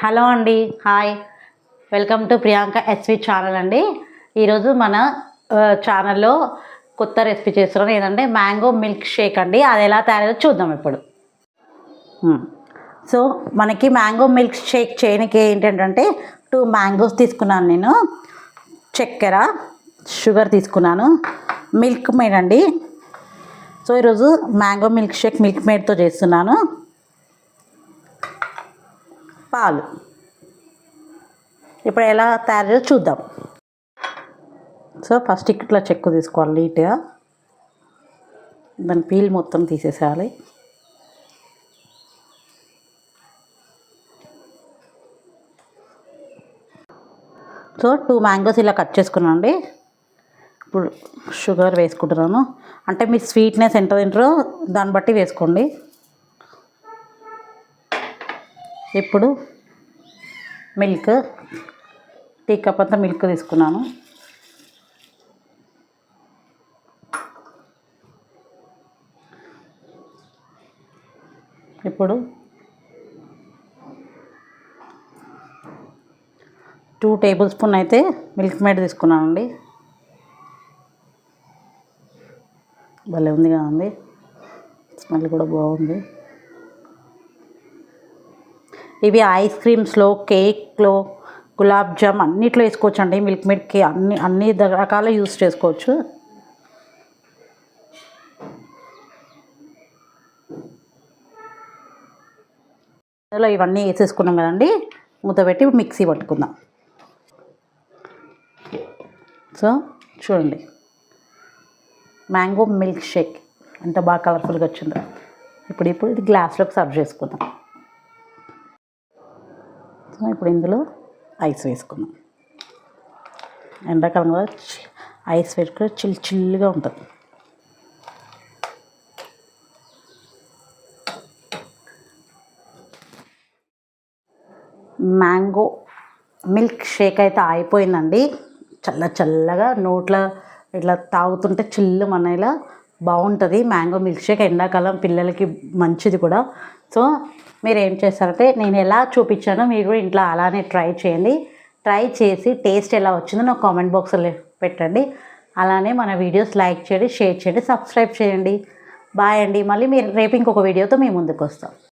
Hello అండి, hi, welcome to Priyanka SV channel అండి. ఈరోజు మన ఛానల్లో కొత్త రెసిపీ చేస్తున్నాం. ఏదంటే మ్యాంగో మిల్క్ షేక్ అండి. అది ఎలా తయారో చూద్దాం ఇప్పుడు. సో మనకి మ్యాంగో మిల్క్ షేక్ చేయడానికి ఏంటంటే 2 మ్యాంగోస్ తీసుకున్నాను నేను, చక్కెర, షుగర్ తీసుకున్నాను, మిల్క్ మేడ్ అండి. సో ఈరోజు మ్యాంగో మిల్క్ షేక్ మిల్క్ మేడ్తో చేస్తున్నాను. పాలు ఇప్పుడు ఎలా తయారు చూద్దాం. సో ఫస్ట్ ఇట్లా చెక్కు తీసుకోవాలి నీట్గా, దాని పీల్ మొత్తం తీసేసేయాలి. సో 2 మ్యాంగోస్ ఇలా కట్ చేసుకున్నాను అండి. ఇప్పుడు షుగర్ వేసుకుంటున్నాను. అంటే మీ స్వీట్నెస్ ఎంత తింటారో దాన్ని బట్టి వేసుకోండి. ఇప్పుడు మిల్క్, టీ కప్ అంతా మిల్క్ తీసుకున్నాను. ఇప్పుడు 2 టేబుల్ స్పూన్ అయితే మిల్క్ మేడ్ తీసుకున్నానండి. భలే ఉంది కదండి, స్మెల్ కూడా బాగుంది. ఇవి ఐస్ క్రీమ్స్లో, కేక్లో, గులాబ్ జామ్ అన్నిట్లో వేసుకోవచ్చు అండి. మిల్క్ మేడ్కి అన్ని రకాల యూస్ చేసుకోవచ్చు. అందులో ఇవన్నీ వేసేసుకున్నాం కదండి. మూత పెట్టి మిక్సీ పట్టుకుందాం. సో చూడండి, మ్యాంగో మిల్క్ షేక్ ఎంత బాగా కలర్ఫుల్గా వచ్చిందో. ఇప్పుడు ఇది గ్లాస్లోకి సర్వ్ చేసుకుందాం. ఇప్పుడు ఇందులో ఐస్ వేసుకుందాం. ఎండాకాలం కూడా ఐస్ వేసుకుంటే చిల్లుగా ఉంటుంది. మ్యాంగో మిల్క్ షేక్ అయితే అయిపోయిందండి. చల్లగా నోట్లో ఇట్లా తాగుతుంటే చిల్లు మనలా బాగుంటుంది. మ్యాంగో మిల్క్ షేక్ ఎండాకాలం పిల్లలకి మంచిది కూడా. సో మీరు ఏం చేస్తారంటే నేను ఎలా చూపించానో మీరు కూడా ఇంట్లో అలానే ట్రై చేయండి. ట్రై చేసి టేస్ట్ ఎలా వచ్చిందో నాకు కామెంట్ బాక్స్లో పెట్టండి. అలానే మన వీడియోస్ లైక్ చేయండి, షేర్ చేయండి, సబ్స్క్రైబ్ చేయండి. బాయ్ అండి. మళ్ళీ రేపు ఇంకొక వీడియోతో మీ ముందుకు వస్తాం.